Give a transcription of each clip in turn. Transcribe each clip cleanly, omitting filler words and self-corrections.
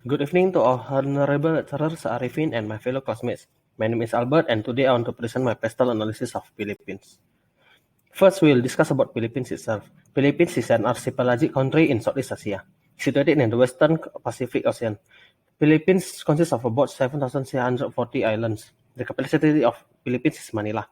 Good evening to our honorable lecturers Arifin and my fellow classmates. My name is Albert and today I want to present my pastel analysis of Philippines. First, we will discuss about Philippines itself. Philippines is an archipelagic country in Southeast Asia, situated in the western Pacific Ocean. Philippines consists of about 7,640 islands. The capital city of Philippines is Manila.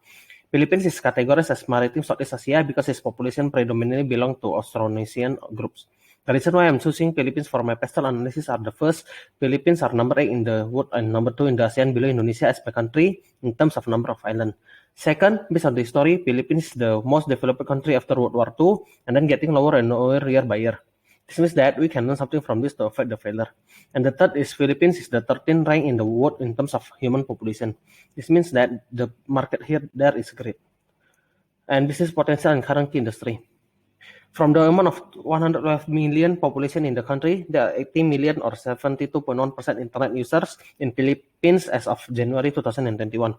Philippines is categorized as maritime Southeast Asia because its population predominantly belong to Austronesian groups. The reason why I'm choosing Philippines for my pastel analysis are the first, Philippines are number 8 in the world and number 2 in the ASEAN below Indonesia as per country in terms of number of islands. Second, based on the history, Philippines is the most developed country after World War II and then getting lower and lower year by year. This means that we can learn something from this to avoid the failure. And the third is Philippines is the 13th rank in the world in terms of human population. This means that the market here there is great. And business potential and current industry. From the amount of 112 million population in the country, there are 80 million or 72.1% internet users in Philippines as of January 2021.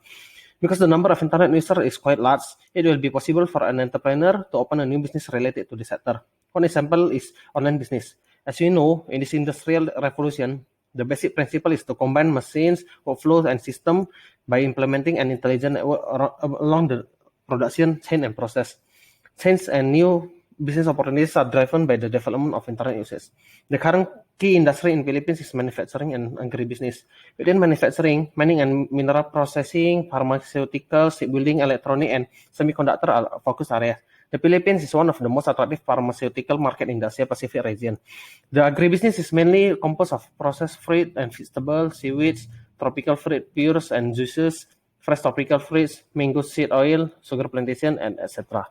Because the number of internet users is quite large, it will be possible for an entrepreneur to open a new business related to the sector. One example is online business. As you know, in this industrial revolution, the basic principle is to combine machines, workflows, and systems by implementing an intelligent network along the production chain and process. Change and new business opportunities are driven by the development of internet usage. The current key industry in Philippines is manufacturing and agribusiness. Within manufacturing, mining and mineral processing, pharmaceuticals, shipbuilding, electronic, and semiconductor are focus areas. The Philippines is one of the most attractive pharmaceutical market in the Asia-Pacific region. The agribusiness is mainly composed of processed fruit and vegetables, seaweeds, tropical fruit pures and juices, fresh tropical fruits, mango seed oil, sugar plantation, and etc.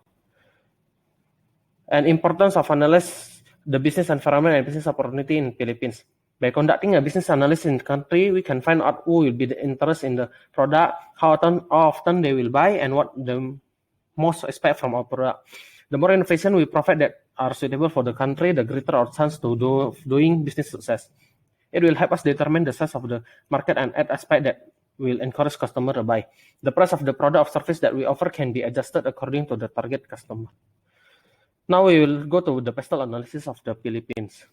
And importance of analyze the business environment and business opportunity in Philippines. By conducting a business analysis in the country, we can find out who will be the interest in the product, how often they will buy, and what the most expect from our product. The more innovation we provide that are suitable for the country, the greater our chance to doing business success. It will help us determine the size of the market and add aspect that will encourage customer to buy. The price of the product or service that we offer can be adjusted according to the target customer. Now we will go to the pastel analysis of the Philippines.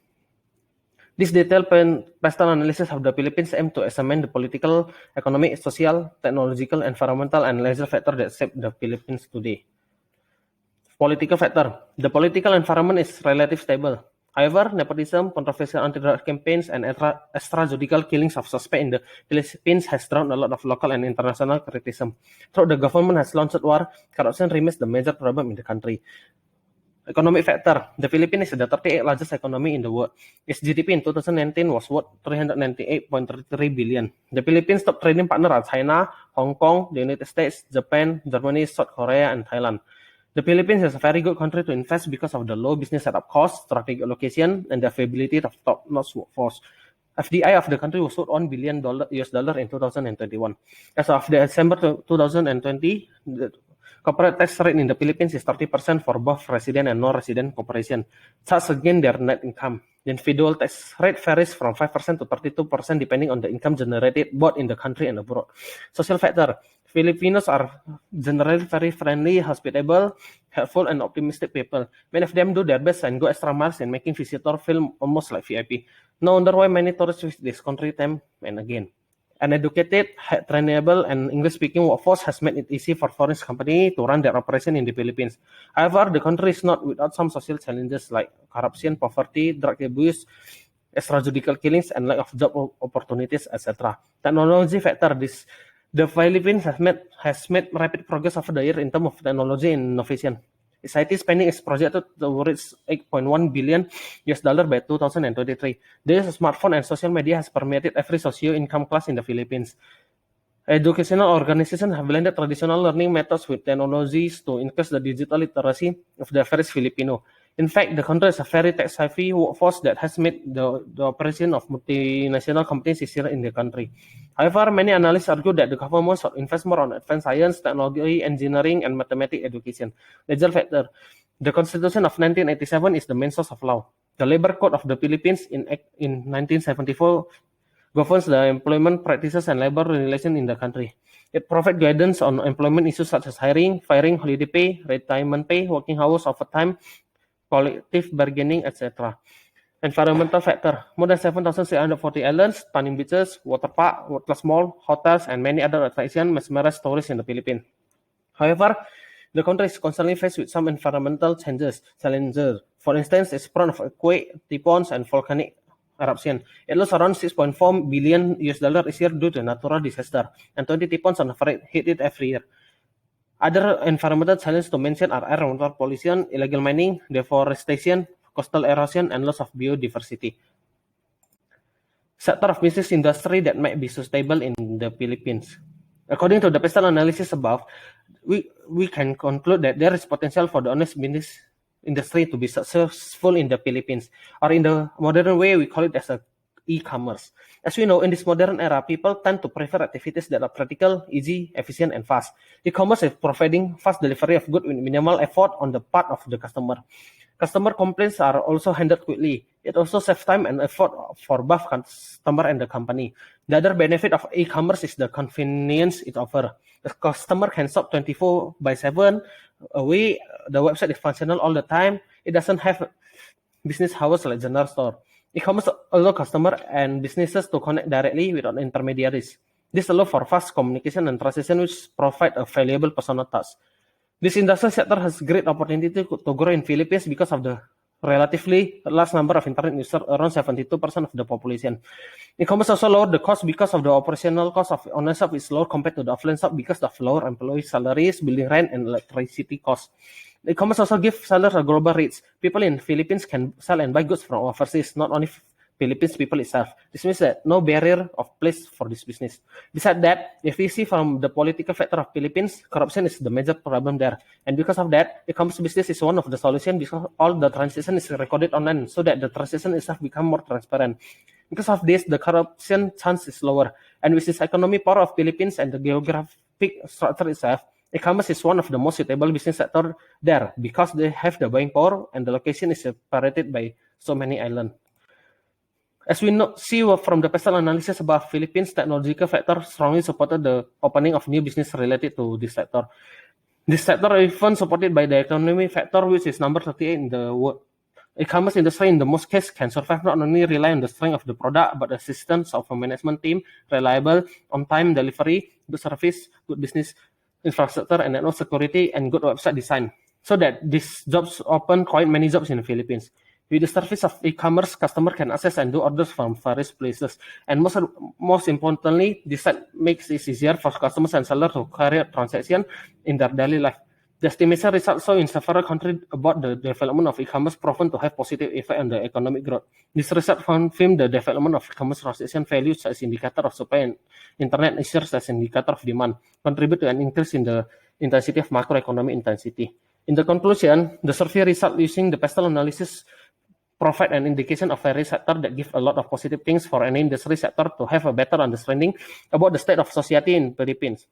This detailed pastel analysis of the Philippines aims to examine the political, economic, social, technological, environmental, and leisure factors that shape the Philippines today. Political factor. The political environment is relatively stable. However, nepotism, controversial anti-drug campaigns, and extrajudicial killings of suspects in the Philippines has drawn a lot of local and international criticism. Though the government has launched war, corruption remains the major problem in the country. Economic factor. The Philippines is the 38th largest economy in the world. Its GDP in 2019 was worth 398.33 billion. The Philippines' top trading partners are China, Hong Kong, the United States, Japan, Germany, South Korea, and Thailand. The Philippines is a very good country to invest because of the low business setup cost, strategic location, and the availability of top-notch workforce. FDI of the country was worth $1 billion in 2021. As of December 2020, the corporate tax rate in the Philippines is 30% for both resident and non-resident corporations, charged against their net income. The individual tax rate varies from 5% to 32% depending on the income generated both in the country and abroad. Social factor. Filipinos are generally very friendly, hospitable, helpful, and optimistic people. Many of them do their best and go extra miles in making visitors feel almost like VIP. No wonder why many tourists visit this country time and again. An educated, trainable, and English-speaking workforce has made it easy for foreign companies to run their operation in the Philippines. However, the country is not without some social challenges like corruption, poverty, drug abuse, extrajudicial killings, and lack of job opportunities, etc. Technology factor. The Philippines has made rapid progress over the year in terms of technology and innovation. Its IT spending is projected to reach $8.1 billion by 2023. The use of smartphone and social media has permeated every socio-income class in the Philippines. Educational organizations have blended traditional learning methods with technologies to increase the digital literacy of the average Filipino. In fact, the country is a very tech-savvy workforce that has made the operation of multinational companies easier in the country. However, many analysts argue that the government should invest more on advanced science, technology, engineering, and mathematics education. Legal factor. The Constitution of 1987 is the main source of law. The Labor Code of the Philippines in 1974 governs the employment practices and labor relations in the country. It provides guidance on employment issues such as hiring, firing, holiday pay, retirement pay, working hours, overtime, collective bargaining, etc. Environmental factor. More than 7,640 islands, stunning beaches, water park, water mall, hotels, and many other attractions mesmerize tourists in the Philippines. However, the country is constantly faced with some environmental challenges. For instance, it's prone of earthquake, typhoons, and volcanic eruption. It loses around 6.4 billion US dollar each year due to natural disaster, and 20 typhoons on average hit it every year. Other environmental challenges to mention are air and water pollution, illegal mining, deforestation, coastal erosion, and loss of biodiversity. Sector of business industry that might be sustainable in the Philippines. According to the pestle analysis above, we can conclude that there is potential for the honest business industry to be successful in the Philippines, or in the modern way, we call it as a e-commerce. As we know, in this modern era, people tend to prefer activities that are practical, easy, efficient, and fast. E-commerce is providing fast delivery of goods with minimal effort on the part of the customer. Customer complaints are also handled quickly. It also saves time and effort for both customer and the company. The other benefit of e-commerce is the convenience it offers. The customer can shop 24/7 away. The website is functional all the time. It doesn't have business hours like general store. E-commerce allows customers and businesses to connect directly without intermediaries. This allows for fast communication and transaction, which provide a valuable personal touch. This industrial sector has great opportunity to grow in Philippines because of the relatively large number of internet users, around 72% of the population. E-commerce also lower the cost because of the operational cost of online shop is lower compared to the offline shop because of lower employee salaries, building rent, and electricity costs. E-commerce also gives sellers a global reach. People in Philippines can sell and buy goods from overseas, not only Philippines people itself. This means that no barrier of place for this business. Besides that, if we see from the political factor of Philippines, corruption is the major problem there. And because of that, e-commerce business is one of the solutions because all the transaction is recorded online so that the transaction itself become more transparent. Because of this, the corruption chance is lower. And with this economic power of Philippines and the geographic structure itself, e-commerce is one of the most suitable business sector there because they have the buying power and the location is separated by so many islands. As we see from the pestle analysis above, Philippines technological factor strongly supported the opening of new business related to this sector. This sector is even supported by the economic factor, which is number 38 in the world. E-commerce industry in the most case can survive not only rely on the strength of the product, but the assistance of a management team, reliable, on-time delivery, good service, good business infrastructure, and network security, and good website design. So that these jobs open quite many jobs in the Philippines. With the service of e-commerce, customer can access and do orders from various places. And most importantly, this makes it easier for customers and sellers to carry out transactions in their daily life. The estimation results show in several countries about the development of e-commerce proven to have positive effect on the economic growth. This result confirmed the development of e-commerce transaction values as indicator of supply and internet issues as indicator of demand, contribute to an increase in the intensity of macroeconomic intensity. In the conclusion, the survey result using the pestle analysis provide an indication of every sector that give a lot of positive things for any industry sector to have a better understanding about the state of society in Philippines,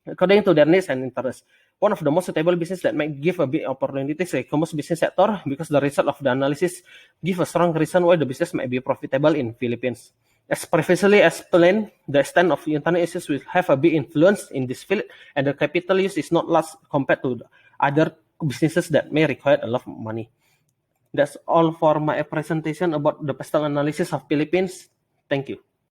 according to their needs and interests. One of the most suitable business that might give a big opportunity is the e-commerce business sector because the result of the analysis give a strong reason why the business might be profitable in Philippines. As previously explained, the extent of internet issues will have a big influence in this field, and the capital use is not large compared to other businesses that may require a lot of money. That's all for my presentation about the pestle analysis of Philippines. Thank you.